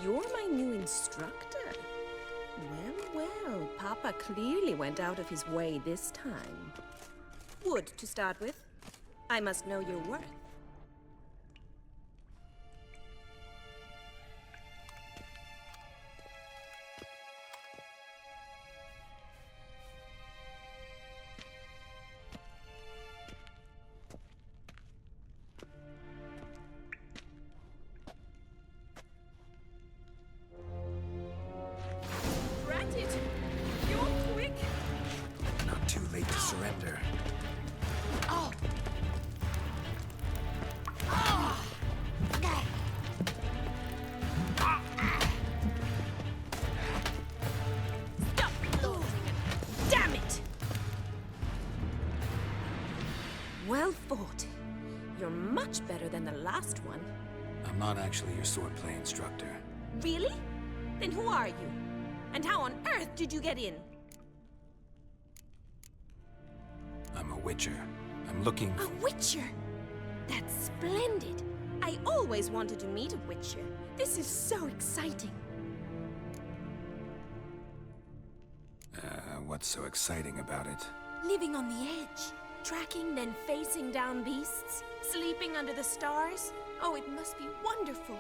you're my new instructor? Well, Papa clearly went out of his way this time. Wood, to start with. I must know your worth. Too late to surrender. Oh! Stop losing it! Damn it! Well fought. You're much better than the last one. I'm not actually your swordplay instructor. Really? Then who are you? And how on earth did you get in? I'm a witcher. I'm looking for... A witcher? That's splendid. I always wanted to meet a witcher. This is so exciting. What's so exciting about it? Living on the edge. Tracking, then facing down beasts. Sleeping under the stars. Oh, it must be wonderful.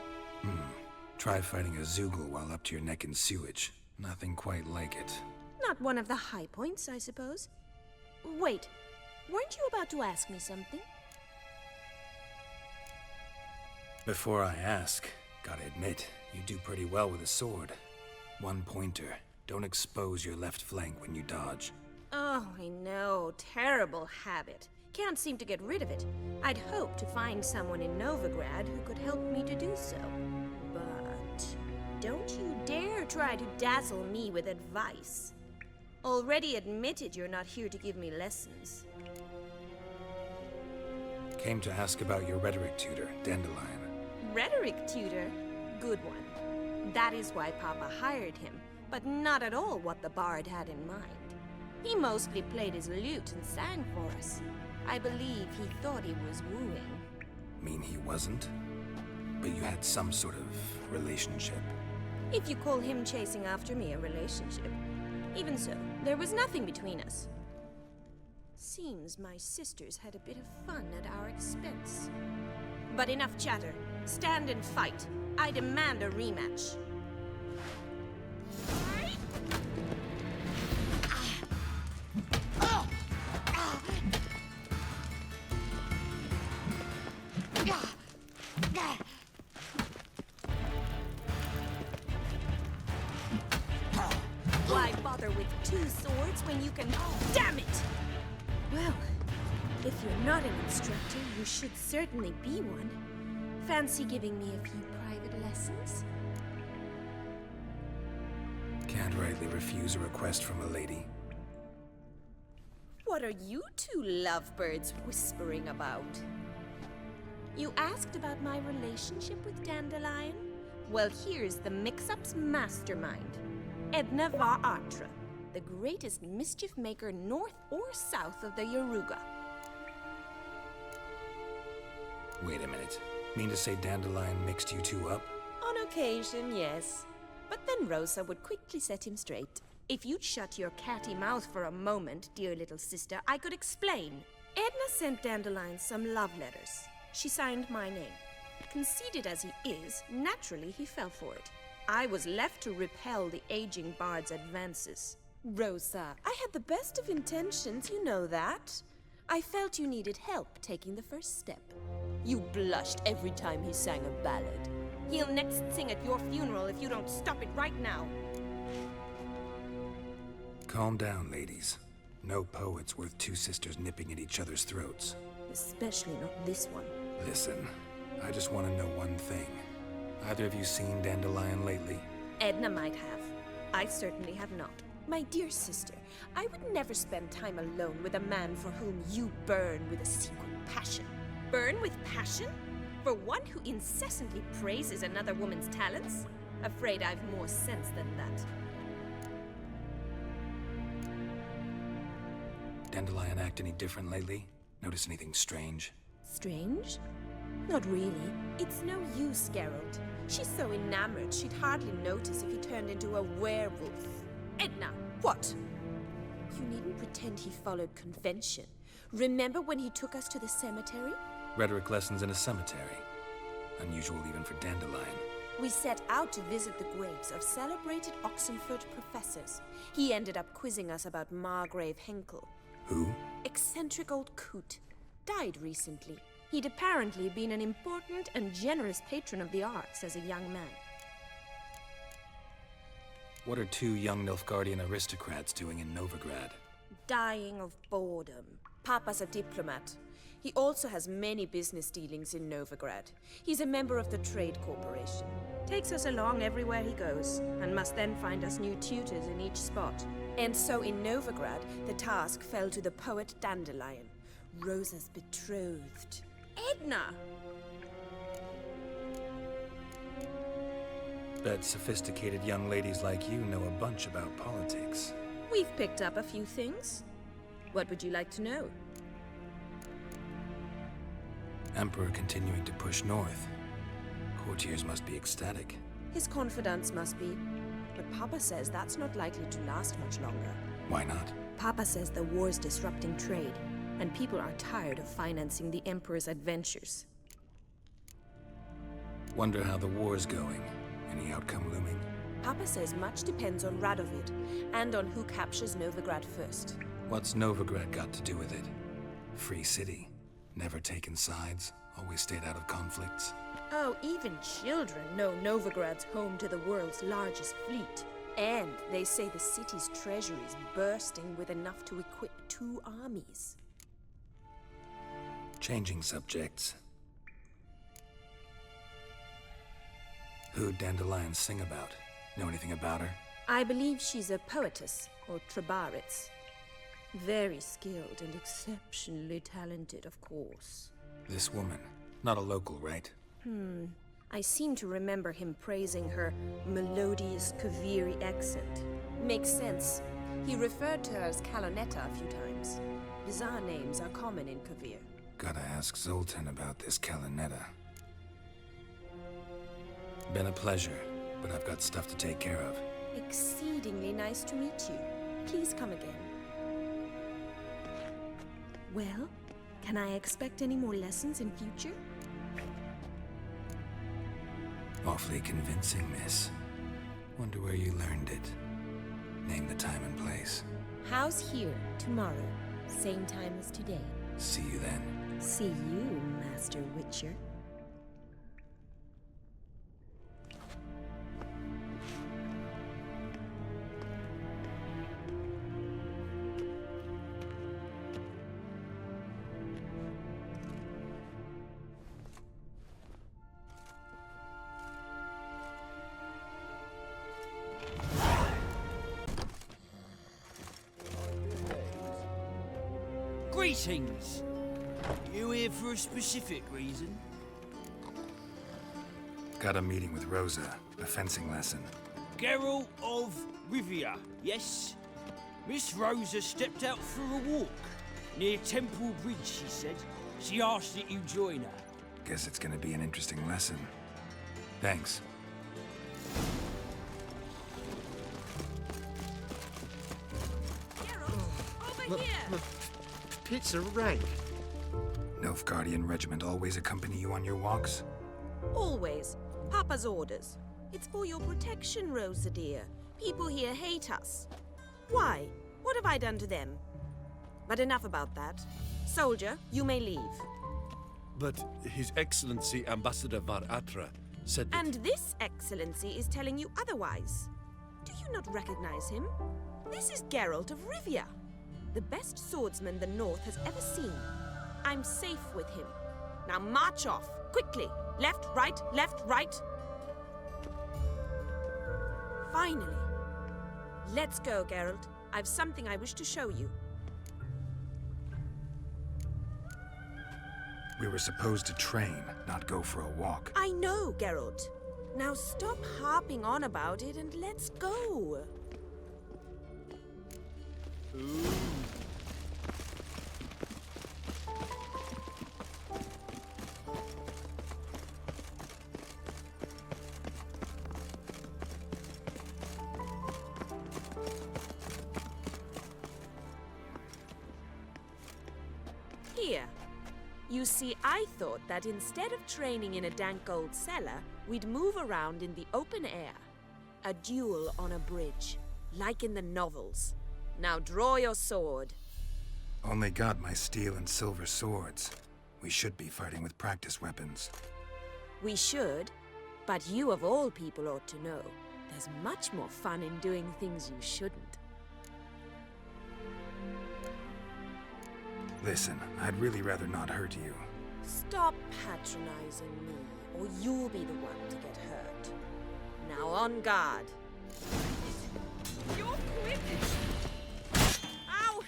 Try fighting a Zoogle while up to your neck in sewage. Nothing quite like it. Not one of the high points, I suppose. Wait, weren't you about to ask me something? Before I ask, gotta admit, you do pretty well with a sword. One pointer. Don't expose your left flank when you dodge. Oh, I know. Terrible habit. Can't seem to get rid of it. I'd hoped to find someone in Novigrad who could help me to do so. But don't you dare try to dazzle me with advice. Already admitted you're not here to give me lessons. Came to ask about your rhetoric tutor, Dandelion. Rhetoric tutor? Good one. That is why Papa hired him, but not at all what the bard had in mind. He mostly played his lute and sang for us. I believe he thought he was wooing. Mean he wasn't? But you had some sort of relationship. If you call him chasing after me a relationship. Even so, there was nothing between us. Seems my sisters had a bit of fun at our expense. But enough chatter. Stand and fight. I demand a rematch. Why bother with two swords when you can... Damn it! Well, if you're not an instructor, you should certainly be one. Fancy giving me a few private lessons? Can't rightly refuse a request from a lady. What are you two lovebirds whispering about? You asked about my relationship with Dandelion? Well, here's the mix-up's mastermind. Edna var Atra, the greatest mischief maker north or south of the Yaruga. Wait a minute. Mean to say Dandelion mixed you two up? On occasion, yes. But then Rosa would quickly set him straight. If you'd shut your catty mouth for a moment, dear little sister, I could explain. Edna sent Dandelion some love letters. She signed my name. Conceited as he is, naturally he fell for it. I was left to repel the aging bard's advances. Rosa, I had the best of intentions, you know that. I felt you needed help taking the first step. You blushed every time he sang a ballad. He'll next sing at your funeral if you don't stop it right now. Calm down, ladies. No poet's worth two sisters nipping at each other's throats. Especially not this one. Listen, I just want to know one thing. Either of you seen Dandelion lately? Edna might have. I certainly have not. My dear sister, I would never spend time alone with a man for whom you burn with a secret passion. Burn with passion? For one who incessantly praises another woman's talents? Afraid I've more sense than that. Dandelion act any different lately? Notice anything strange? Strange? Not really. It's no use, Geralt. She's so enamored she'd hardly notice if he turned into a werewolf. Edna, what? You needn't pretend he followed convention. Remember when he took us to the cemetery? Rhetoric lessons in a cemetery. Unusual even for Dandelion. We set out to visit the graves of celebrated Oxenford professors. He ended up quizzing us about Margrave Henkel. Who? Eccentric old coot. Died recently. He'd apparently been an important and generous patron of the arts as a young man. What are two young Nilfgaardian aristocrats doing in Novigrad? Dying of boredom. Papa's a diplomat. He also has many business dealings in Novigrad. He's a member of the Trade Corporation. Takes us along everywhere he goes, and must then find us new tutors in each spot. And so in Novigrad, the task fell to the poet Dandelion, Rosa's betrothed. Edna! Bet sophisticated young ladies like you know a bunch about politics. We've picked up a few things. What would you like to know? Emperor continuing to push north. Courtiers must be ecstatic. His confidants must be. But Papa says that's not likely to last much longer. Why not? Papa says the war's disrupting trade, and people are tired of financing the Emperor's adventures. Wonder how the war's going. Any outcome looming? Papa says much depends on Radovid, and on who captures Novigrad first. What's Novigrad got to do with it? Free city. Never taken sides. Always stayed out of conflicts. Oh, even children know Novigrad's home to the world's largest fleet. And they say the city's treasury is bursting with enough to equip 2 armies. Changing subjects. Who'd Dandelion sing about? Know anything about her? I believe she's a poetess, or Trebaritz. Very skilled and exceptionally talented, of course. This woman. Not a local, right? I seem to remember him praising her melodious Kaviri accent. Makes sense. He referred to her as Calonetta a few times. Bizarre names are common in Kavir. Gotta ask Zoltan about this Calonetta. Been a pleasure, but I've got stuff to take care of. Exceedingly nice to meet you. Please come again. Well, can I expect any more lessons in future? Awfully convincing, miss. Wonder where you learned it. Name the time and place. House here, tomorrow. Same time as today. See you then. See you, Master Witcher. Greetings! You here for a specific reason? Got a meeting with Rosa. A fencing lesson. Geralt of Rivia, yes? Miss Rosa stepped out for a walk. Near Temple Bridge, she said. She asked that you join her. Guess it's gonna be an interesting lesson. Thanks. Geralt, over here! Pizza rank. Nilfgaardian regiment always accompany you on your walks? Always. Papa's orders. It's for your protection, Rosa dear. People here hate us. Why? What have I done to them? But enough about that. Soldier, you may leave. But His Excellency Ambassador Var Atra said that... And this excellency is telling you otherwise. Do you not recognize him? This is Geralt of Rivia, the best swordsman the North has ever seen. I'm safe with him. Now march off, quickly. Left, right, left, right. Finally. Let's go, Geralt. I've something I wish to show you. We were supposed to train, not go for a walk. I know, Geralt. Now stop harping on about it and let's go. You see, I thought that instead of training in a dank old cellar, we'd move around in the open air. A duel on a bridge, like in the novels. Now draw your sword. Only got my steel and silver swords. We should be fighting with practice weapons. We should, but you of all people ought to know. There's much more fun in doing things you shouldn't. Listen, I'd really rather not hurt you. Stop patronizing me, or you'll be the one to get hurt. Now on guard. You're quick! Ow!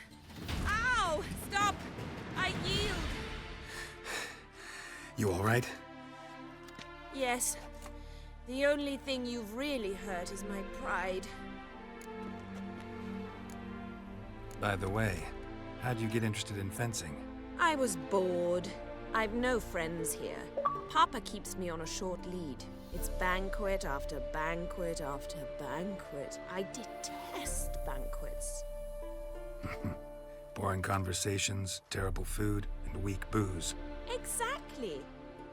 Ow! Stop! I yield! You all right? Yes. The only thing you've really hurt is my pride. By the way, how'd you get interested in fencing? I was bored. I've no friends here. Papa keeps me on a short lead. It's banquet after banquet after banquet. I detest banquets. Boring conversations, terrible food, and weak booze. Exactly.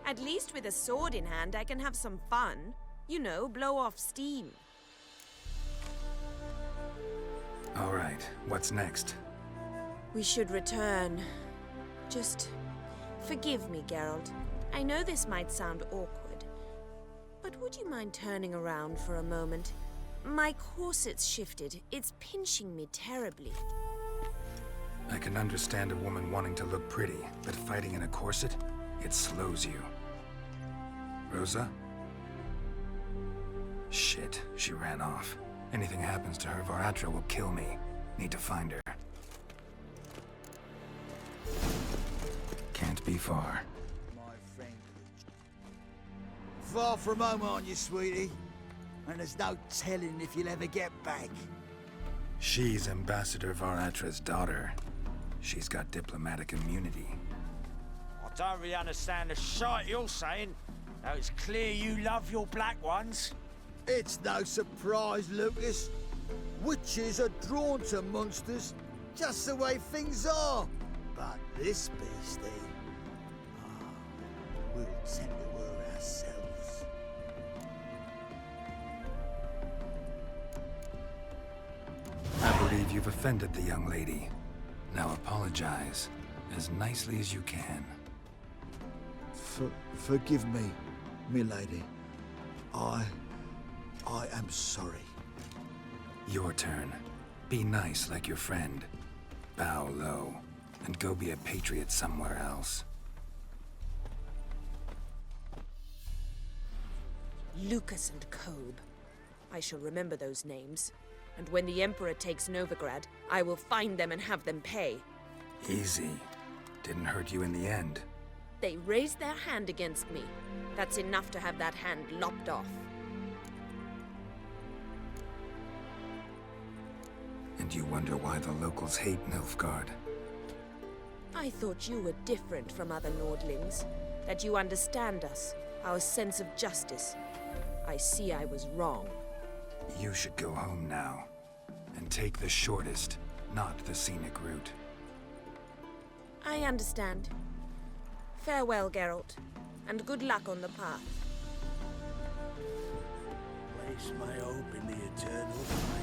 At least with a sword in hand, I can have some fun. You know, blow off steam. All right, what's next? We should return. Just forgive me, Geralt. I know this might sound awkward, but would you mind turning around for a moment? My corset's shifted. It's pinching me terribly. I can understand a woman wanting to look pretty, but fighting in a corset, it slows you. Rosa? Shit, she ran off. Anything happens to her, Varatra will kill me. Need to find her. Can't be far. My friend. Far from home, aren't you, sweetie? And there's no telling if you'll ever get back. She's Ambassador Varatra's daughter. She's got diplomatic immunity. I don't really understand the shite you're saying. Now it's clear you love your black ones. It's no surprise, Lucas. Witches are drawn to monsters, just the way things are. But this beastie, we'll tend to her ourselves. I believe you've offended the young lady. Now apologize, as nicely as you can. Forgive me, milady. I am sorry. Your turn. Be nice like your friend. Bow low, and go be a patriot somewhere else. Lucas and Kobe. I shall remember those names. And when the Emperor takes Novigrad, I will find them and have them pay. Easy. Didn't hurt you in the end. They raised their hand against me. That's enough to have that hand lopped off. And you wonder why the locals hate Nilfgaard. I thought you were different from other Nordlings. That you understand us, our sense of justice. I see I was wrong. You should go home now. And take the shortest, not the scenic route. I understand. Farewell, Geralt. And good luck on the path. Place my hope in the eternal fire.